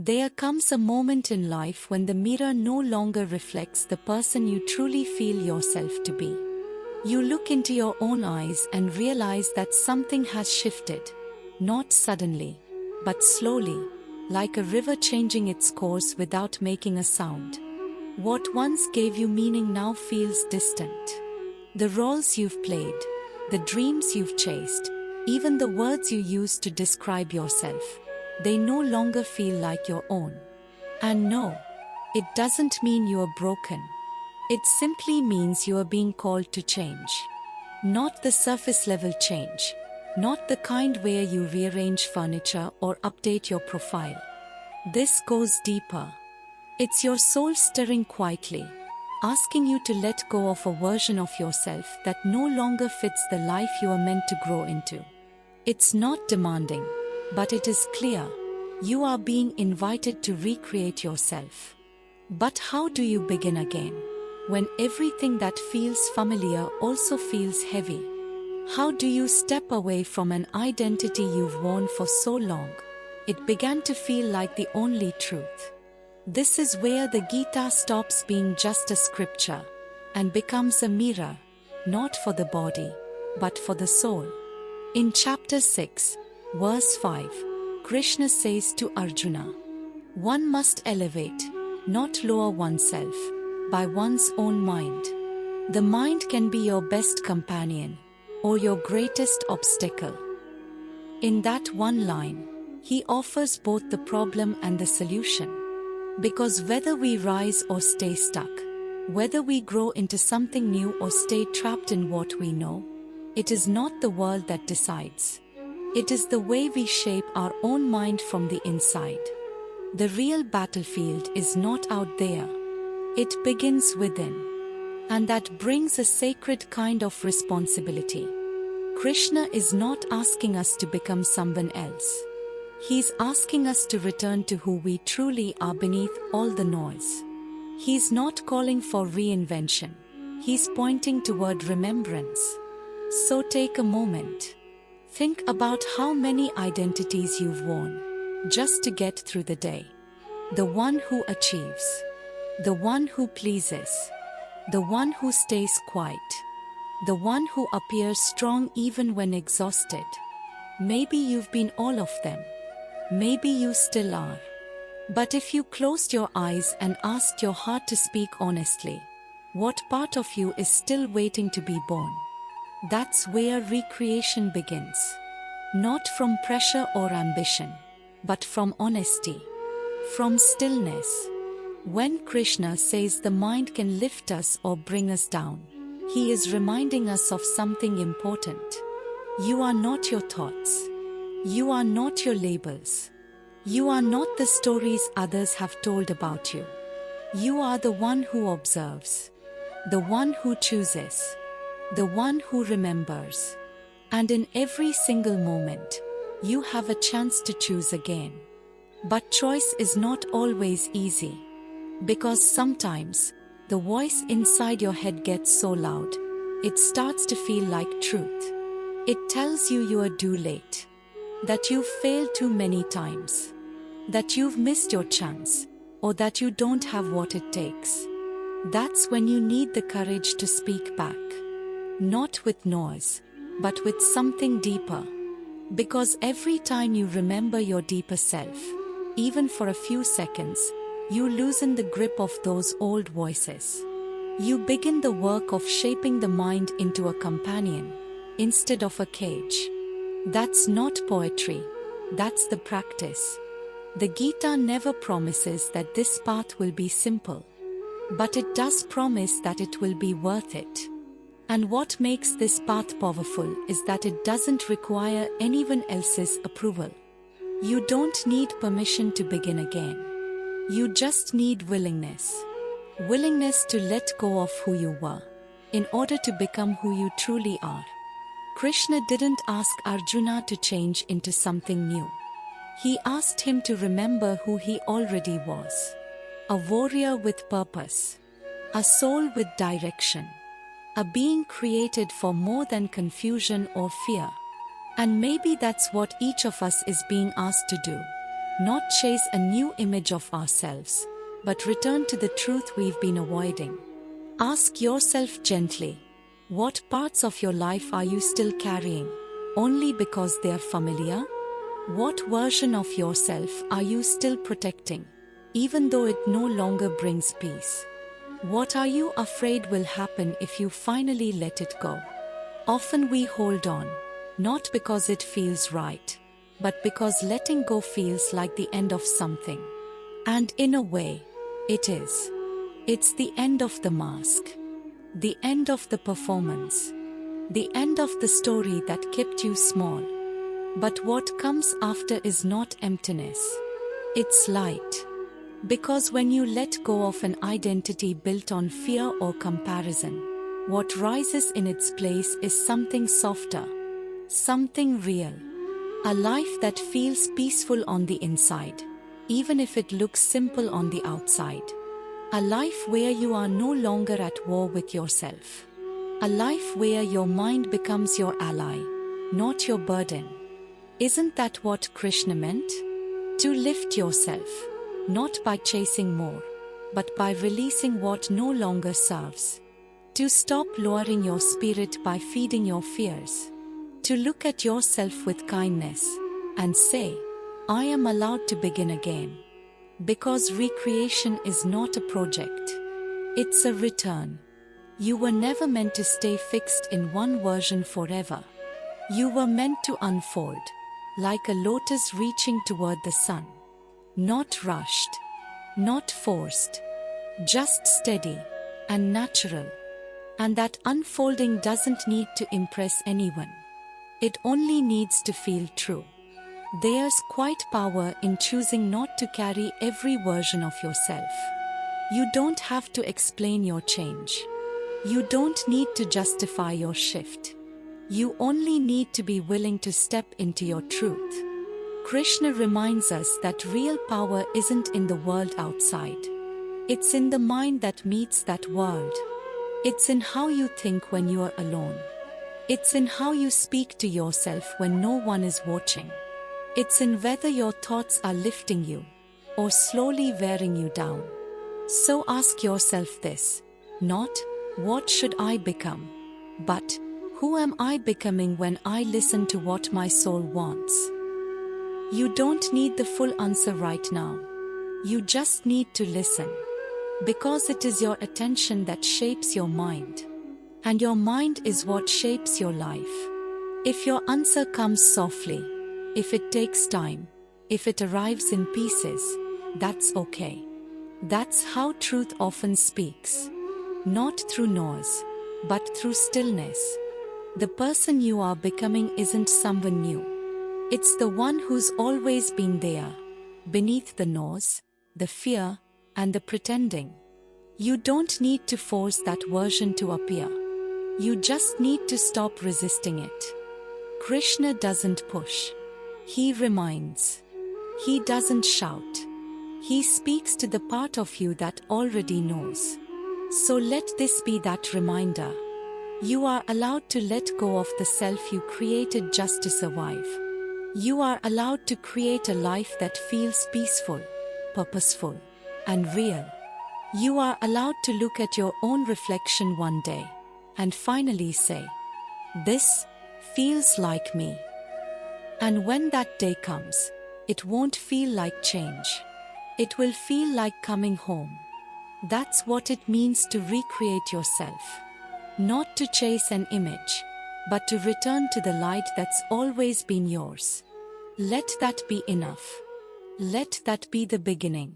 There comes a moment in life when the mirror no longer reflects the person you truly feel yourself to be. You look into your own eyes and realize that something has shifted, not suddenly, but slowly, like a river changing its course without making a sound. What once gave you meaning now feels distant. The roles you've played, the dreams you've chased, even the words you used to describe yourself, they no longer feel like your own. And no, it doesn't mean you are broken. It simply means you are being called to change. Not the surface level change, not the kind where you rearrange furniture or update your profile. This goes deeper. It's your soul stirring quietly, asking you to let go of a version of yourself that no longer fits the life you are meant to grow into. It's not demanding, but it is clear. You are being invited to recreate yourself. But how do you begin again, when everything that feels familiar also feels heavy? How do you step away from an identity you've worn for so long? It began to feel like the only truth. This is where the Gita stops being just a scripture and becomes a mirror, not for the body, but for the soul. In chapter 6, verse 5, Krishna says to Arjuna, "One must elevate, not lower oneself, by one's own mind. The mind can be your best companion, or your greatest obstacle." In that one line, he offers both the problem and the solution. Because whether we rise or stay stuck, whether we grow into something new or stay trapped in what we know, it is not the world that decides. It is the way we shape our own mind from the inside. The real battlefield is not out there. It begins within. And that brings a sacred kind of responsibility. Krishna is not asking us to become someone else. He's asking us to return to who we truly are beneath all the noise. He's not calling for reinvention. He's pointing toward remembrance. So take a moment. Think about how many identities you've worn just to get through the day. The one who achieves. The one who pleases. The one who stays quiet. The one who appears strong even when exhausted. Maybe you've been all of them. Maybe you still are. But if you closed your eyes and asked your heart to speak honestly, what part of you is still waiting to be born? That's where recreation begins. Not from pressure or ambition, but from honesty, from stillness. When Krishna says the mind can lift us or bring us down, he is reminding us of something important. You are not your thoughts. You are not your labels. You are not the stories others have told about you. You are the one who observes, the one who chooses, the one who remembers. And in every single moment, you have a chance to choose again. But choice is not always easy. Because sometimes, the voice inside your head gets so loud, it starts to feel like truth. It tells you are too late. That you've failed too many times, that you've missed your chance, or that you don't have what it takes. That's when you need the courage to speak back. Not with noise, but with something deeper. Because every time you remember your deeper self, even for a few seconds, you loosen the grip of those old voices. You begin the work of shaping the mind into a companion, instead of a cage. That's not poetry, that's the practice. The Gita never promises that this path will be simple. But it does promise that it will be worth it. And what makes this path powerful is that it doesn't require anyone else's approval. You don't need permission to begin again. You just need willingness. Willingness to let go of who you were, in order to become who you truly are. Krishna didn't ask Arjuna to change into something new. He asked him to remember who he already was. A warrior with purpose. A soul with direction. A being created for more than confusion or fear. And maybe that's what each of us is being asked to do. not chase a new image of ourselves, but return to the truth we've been avoiding. Ask yourself gently, what parts of your life are you still carrying, only because they are familiar? What version of yourself are you still protecting, even though it no longer brings peace? What are you afraid will happen if you finally let it go? Often we hold on, not because it feels right, but because letting go feels like the end of something. And in a way, it is. It's the end of the mask, the end of the performance, the end of the story that kept you small. But what comes after is not emptiness. It's light. Because when you let go of an identity built on fear or comparison, what rises in its place is something softer, something real. A life that feels peaceful on the inside, even if it looks simple on the outside. A life where you are no longer at war with yourself. A life where your mind becomes your ally, not your burden. Isn't that what Krishna meant? To lift yourself, not by chasing more, but by releasing what no longer serves. To stop lowering your spirit by feeding your fears. To look at yourself with kindness and say, I am allowed to begin again. Because recreation is not a project. It's a return. You were never meant to stay fixed in one version forever. You were meant to unfold, like a lotus reaching toward the sun. Not rushed, not forced, just steady and natural. And that unfolding doesn't need to impress anyone. It only needs to feel true. There's quite power in choosing not to carry every version of yourself. You don't have to explain your change. You don't need to justify your shift. You only need to be willing to step into your truth. Krishna reminds us that real power isn't in the world outside. It's in the mind that meets that world. It's in how you think when you are alone. It's in how you speak to yourself when no one is watching. It's in whether your thoughts are lifting you or slowly wearing you down. So ask yourself this, not, what should I become? But, who am I becoming when I listen to what my soul wants? You don't need the full answer right now. You just need to listen. Because it is your attention that shapes your mind. And your mind is what shapes your life. If your answer comes softly, if it takes time, if it arrives in pieces, that's okay. That's how truth often speaks. Not through noise, but through stillness. The person you are becoming isn't someone new. It's the one who's always been there, beneath the noise, the fear, and the pretending. You don't need to force that version to appear. You just need to stop resisting it. Krishna doesn't push. He reminds. He doesn't shout. He speaks to the part of you that already knows. So let this be that reminder. You are allowed to let go of the self you created just to survive. You are allowed to create a life that feels peaceful, purposeful, and real. You are allowed to look at your own reflection one day and finally say, this feels like me. And when that day comes, it won't feel like change. It will feel like coming home. That's what it means to recreate yourself. Not to chase an image, but to return to the light that's always been yours. Let that be enough. Let that be the beginning.